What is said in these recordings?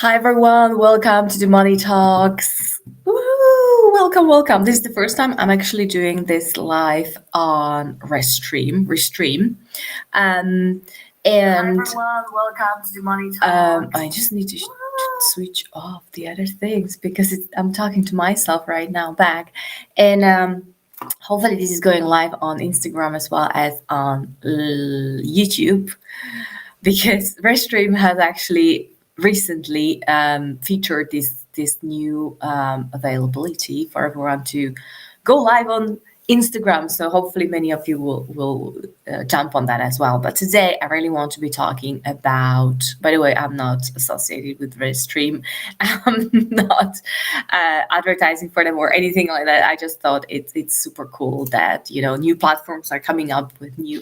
Hi everyone, welcome to the Money Talks. Woo! Welcome, welcome. This is the first time I'm actually doing this live on Restream. Um, and Everyone, welcome to the Money Talks. I just need to switch off the other things because I'm talking to myself right now back. And hopefully this is going live on Instagram as well as on YouTube because Restream has actually recently featured this new availability for everyone to go live on Instagram. So hopefully many of you will jump on that as well. But today I really want to be talking about. By the way, I'm not associated with Restream. I'm not advertising for them or anything like that. I just thought it's super cool that new platforms are coming up with new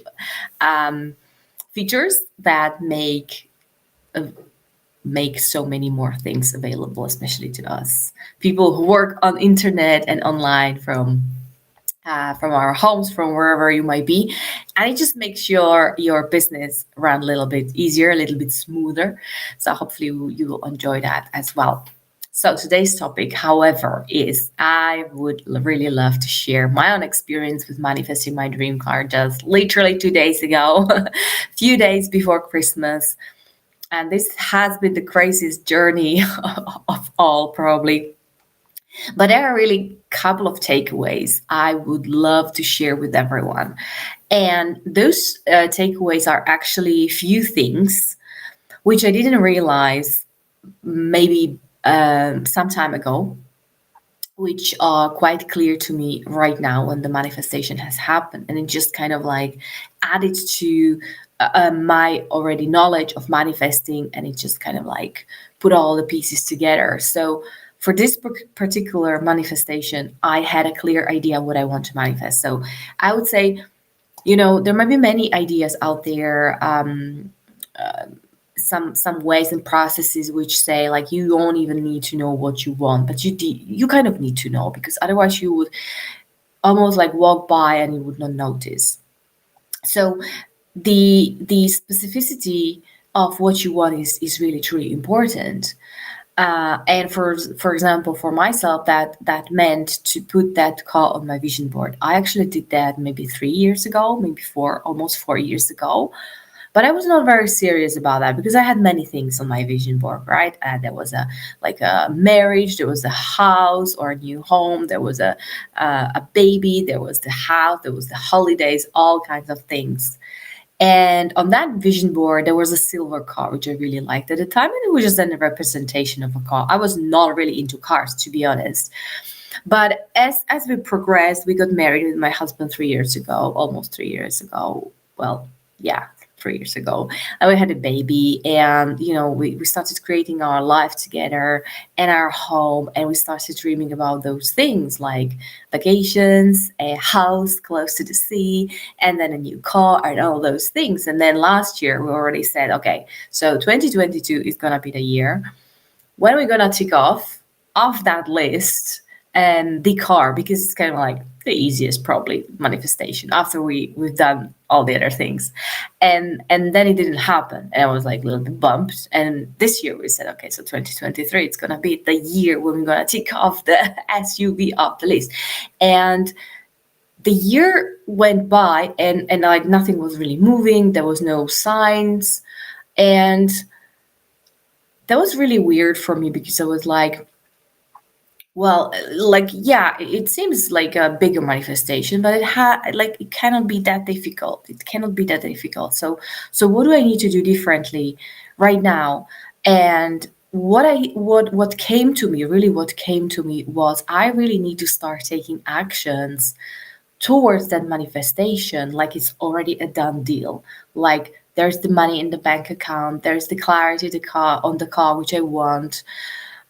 features that make so many more things available, especially to us people who work on internet and online from our homes, from wherever you might be, and it just makes your business run a little bit easier, a little bit smoother. So hopefully you will enjoy that as well. So today's topic, however, is I would really love to share my own experience with manifesting my dream car just literally 2 days ago, a few days before Christmas. And this has been the craziest journey of all, probably. But there are really a couple of takeaways I would love to share with everyone. And those takeaways are actually few things which I didn't realize maybe some time ago, which are quite clear to me right now when the manifestation has happened. And it just kind of like added to my already knowledge of manifesting, and it just kind of like put all the pieces together. So for this particular manifestation, I had a clear idea what I want to manifest. So I would say, there might be many ideas out there. Some ways and processes which say like you don't even need to know what you want, but you kind of need to know, because otherwise you would almost like walk by and you would not notice. So the specificity of what you want is really truly important. And for example, for myself, that meant to put that car on my vision board. I actually did that maybe 3 years ago, maybe almost 4 years ago. But I was not very serious about that because I had many things on my vision board, right? There was a marriage, there was a house or a new home, there was a baby, there was the house, there was the holidays, all kinds of things. And on that vision board, there was a silver car, which I really liked at the time. And it was just then a representation of a car. I was not really into cars, to be honest. But as we progressed, we got married with my husband 3 years ago, almost 3 years ago. Well, yeah, 3 years ago. And we had a baby, and we started creating our life together and our home, and we started dreaming about those things like vacations, a house close to the sea, and then a new car and all those things. And then last year we already said, okay, so 2022 is gonna be the year when we're gonna tick off that list and the car, because it's kind of like the easiest probably manifestation after we've done all the other things. And then it didn't happen, and I was like a little bit bumped. And this year we said, okay, so 2023, it's gonna be the year when we're gonna tick off the SUV off the list. And the year went by, and like nothing was really moving, there was no signs. And that was really weird for me, because I was like, well, like, yeah, it seems like a bigger manifestation, but it cannot be that difficult. It cannot be that difficult. So what do I need to do differently right now? And what came to me, really what came to me was I really need to start taking actions towards that manifestation like it's already a done deal. Like there's the money in the bank account, there's the clarity on the car which I want.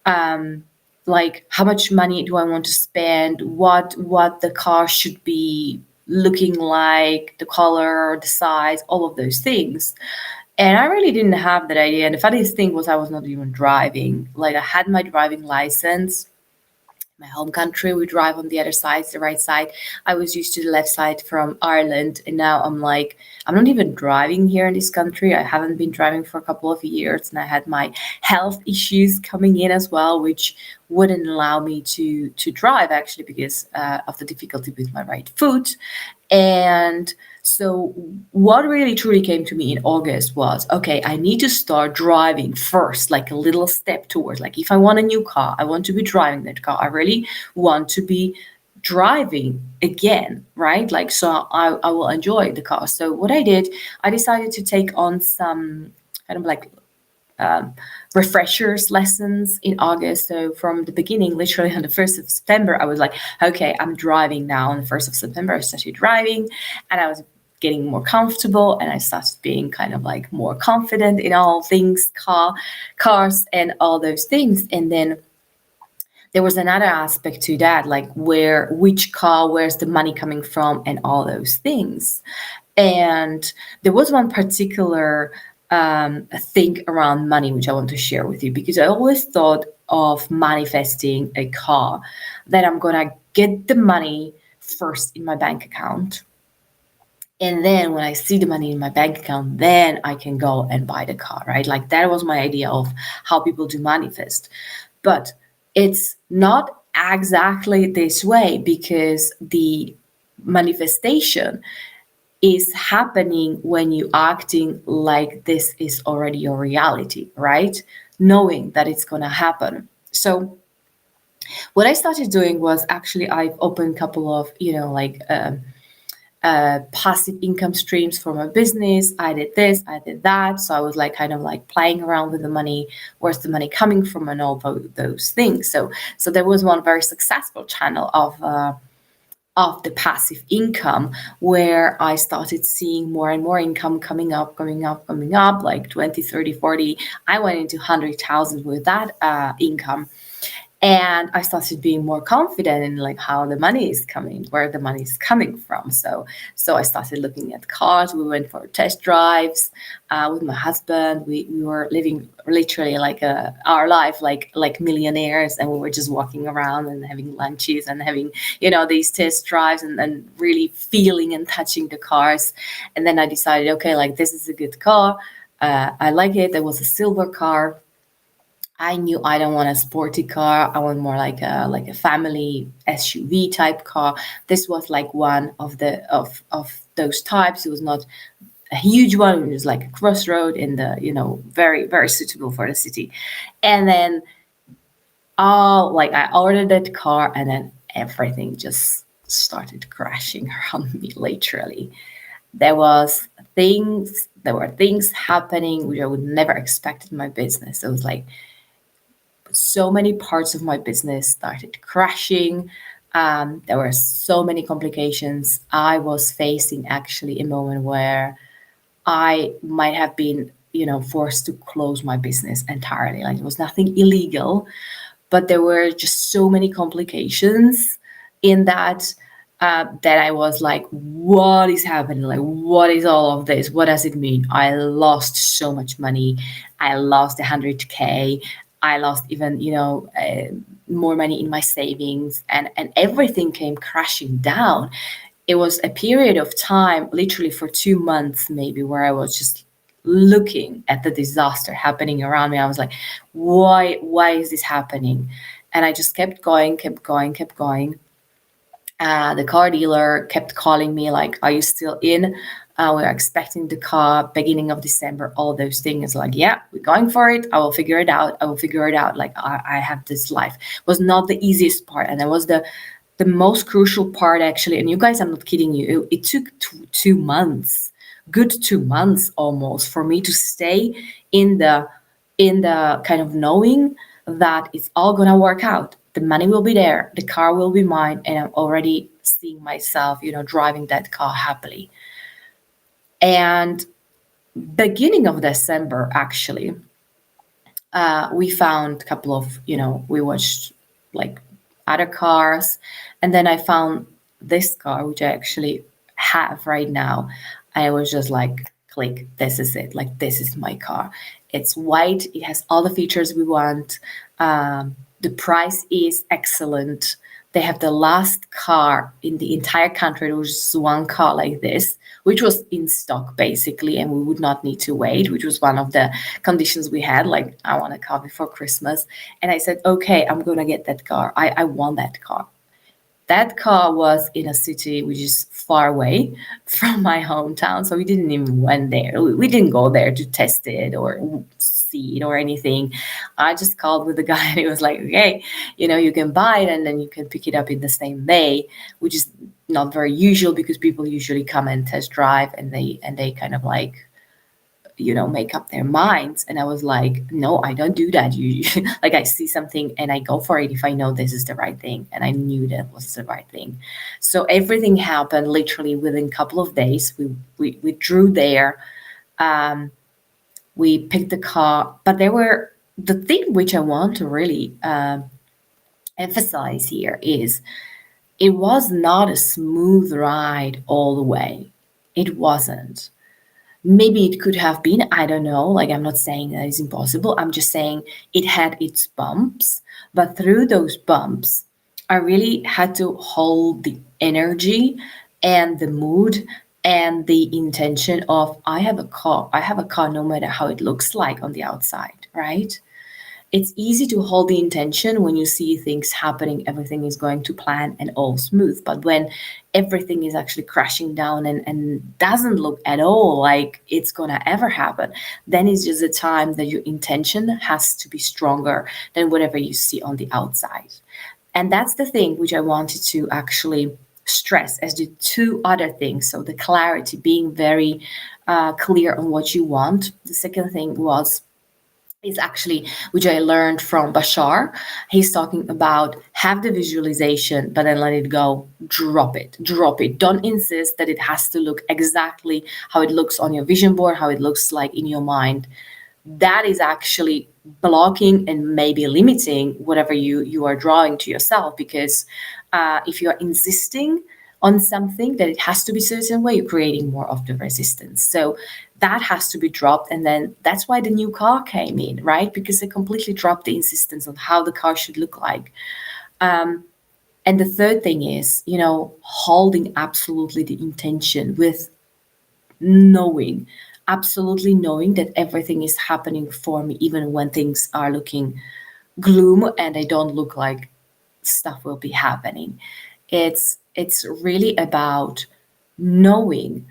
Um, like how much money do I want to spend, what the car should be looking like, the color, the size, all of those things. And I really didn't have that idea. And the funniest thing was I was not even driving. Like I had my driving license my home country. We drive on the other side, the right side. I was used to the left side from Ireland, and now I'm like, I'm not even driving here in this country. I haven't been driving for a couple of years, and I had my health issues coming in as well, which wouldn't allow me to drive actually because of the difficulty with my right foot. And so, what really truly came to me in August was, okay, I need to start driving first, like a little step towards, like, if I want a new car, I want to be driving that car. I really want to be driving again, right? Like, so I will enjoy the car. So, what I did, I decided to take on some kind of like um, refreshers lessons in August. So from the beginning, literally on the 1st of September, I was like, okay, I'm driving now. On the 1st of September, I started driving, and I was getting more comfortable, and I started being kind of like more confident in all things cars and all those things. And then there was another aspect to that, like which car, where's the money coming from, and all those things. And there was one particular thing around money which I want to share with you, because I always thought of manifesting a car, that I'm gonna get the money first in my bank account, and then when I see the money in my bank account, then I can go and buy the car, right? Like, that was my idea of how people do manifest. But it's not exactly this way, because the manifestation is happening when you acting like this is already your reality, right? Knowing that it's going to happen. So what I started doing was, actually, I've opened a couple of, passive income streams for my business. I did this, I did that. So I was like kind of like playing around with the money, where's the money coming from, and all those things. So there was one very successful channel of the passive income, where I started seeing more and more income coming up, like 20, 30, 40. I went into 100,000 with that income. And I started being more confident in like how the money is coming, where the money is coming from. So I started looking at cars. We went for test drives with my husband. We were living literally like our life like millionaires, and we were just walking around and having lunches and having these test drives, and really feeling and touching the cars. And then I decided, okay, like, this is a good car. I like it. There was a silver car. I knew I don't want a sporty car. I want more like a family SUV type car. This was like one of those types. It was not a huge one. It was like a crossroad in the very, very suitable for the city. And then I ordered that car, and then everything just started crashing around me. Literally, there were things happening which I would never expect in my business. It was like, so many parts of my business started crashing. There were so many complications. I was facing actually a moment where I might have been, forced to close my business entirely. Like, it was nothing illegal, but there were just so many complications in that, that I was like, what is happening? Like, what is all of this? What does it mean? I lost so much money. I lost 100K. I lost even, more money in my savings, and everything came crashing down. It was a period of time, literally for 2 months, maybe, where I was just looking at the disaster happening around me. I was like, why is this happening? And I just kept going. The car dealer kept calling me like, are you still in? We're expecting the car beginning of December, all those things. Like, yeah, we're going for it. I will figure it out. Like, I have this life. It was not the easiest part. And that was the most crucial part, actually. And you guys, I'm not kidding you. It took 2 months, good 2 months almost, for me to stay in the kind of knowing that it's all going to work out. The money will be there. The car will be mine. And I'm already seeing myself, driving that car happily. And beginning of December, actually, we found a couple of, we watched like other cars. And then I found this car, which I actually have right now. I was just like, click, this is it. Like, this is my car. It's white. It has all the features we want. The The price is excellent. They have the last car in the entire country. There was just one car like this, which was in stock basically, and we would not need to wait, which was one of the conditions we had. Like, I want a car before Christmas. And I said, okay, I'm going to get that car. I want that car. That car was in a city which is far away from my hometown, so we didn't even went there. We didn't go there to test it or see it or anything. I just called with the guy, and he was like, okay, you can buy it and then you can pick it up in the same day, which is not very usual because people usually come and test drive and they kind of like make up their minds. And I was like, no, I don't do that. Like, I see something and I go for it if I know this is the right thing. And I knew that was the right thing. So everything happened literally within a couple of days. We drew there. We picked the car, but the thing which I want to really emphasize here is it was not a smooth ride all the way. It wasn't. Maybe it could have been, I don't know. Like, I'm not saying that it's impossible. I'm just saying it had its bumps. But through those bumps, I really had to hold the energy and the mood and the intention of, I have a car no matter how it looks like on the outside, right? It's easy to hold the intention when you see things happening, everything is going to plan and all smooth. But when everything is actually crashing down and doesn't look at all like it's going to ever happen, then it's just a time that your intention has to be stronger than whatever you see on the outside. And that's the thing which I wanted to actually stress as the two other things. So the clarity, being very clear on what you want. The second thing is actually, which I learned from Bashar. He's talking about have the visualization, but then let it go. Drop it. Don't insist that it has to look exactly how it looks on your vision board, how it looks like in your mind. That is actually blocking and maybe limiting whatever you are drawing to yourself, because if you are insisting on something that it has to be a certain way, you're creating more of the resistance. So that has to be dropped. And then that's why the new car came in, right? Because they completely dropped the insistence on how the car should look like. And the third thing is, holding absolutely the intention with absolutely knowing that everything is happening for me, even when things are looking gloom and they don't look like stuff will be happening. It's really about knowing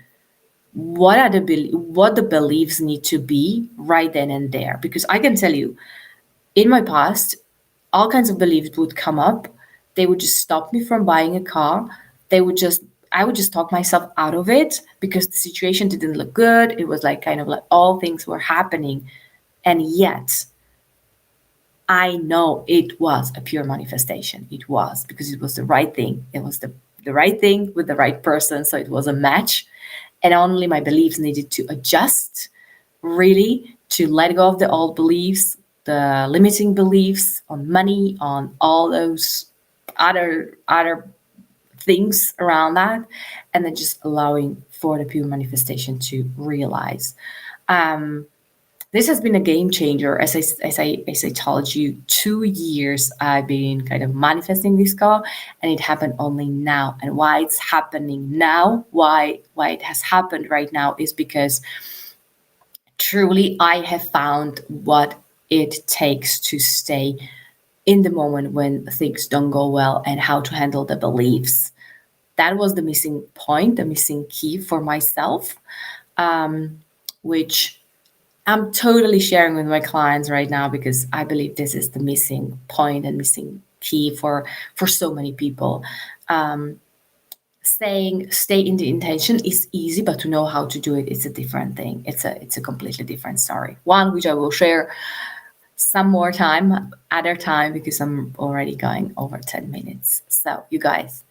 what the beliefs need to be right then and there. Because I can tell you, in my past, all kinds of beliefs would come up. They would just stop me from buying a car. I would just talk myself out of it because the situation didn't look good. It was like kind of like all things were happening. And yet I know it was a pure manifestation. It was, because it was the right thing. It was the right thing with the right person. So it was a match. And only my beliefs needed to adjust, really, to let go of the old beliefs, the limiting beliefs on money, on all those other things around that, and then just allowing for the pure manifestation to realize. This has been a game changer. As I told you, 2 years I've been kind of manifesting this car, and it happened only now. And why it's happening now, why it has happened right now, is because truly I have found what it takes to stay in the moment when things don't go well, and how to handle the beliefs. That was the missing point, the missing key for myself, which I'm totally sharing with my clients right now, because I believe this is the missing point and missing key for so many people. Saying stay in the intention is easy, but to know how to do it is a different thing. It's a completely different story. One which I will share some more time, other time, because I'm already going over 10 minutes. So you guys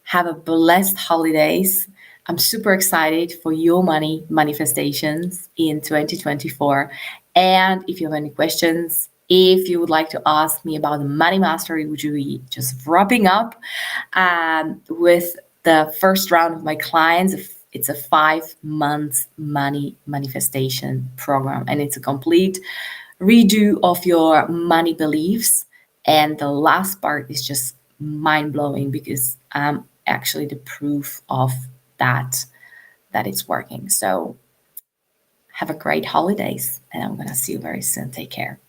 have a blessed holidays. I'm super excited for your money manifestations in 2024. And if you have any questions, if you would like to ask me about the money mastery, which will be just wrapping up with the first round of my clients, it's a 5-month money manifestation program, and it's a complete redo of your money beliefs And the last part is just mind-blowing because I'm actually the proof of that it's working. So have a great holidays, and I'm gonna see you very soon. Take care.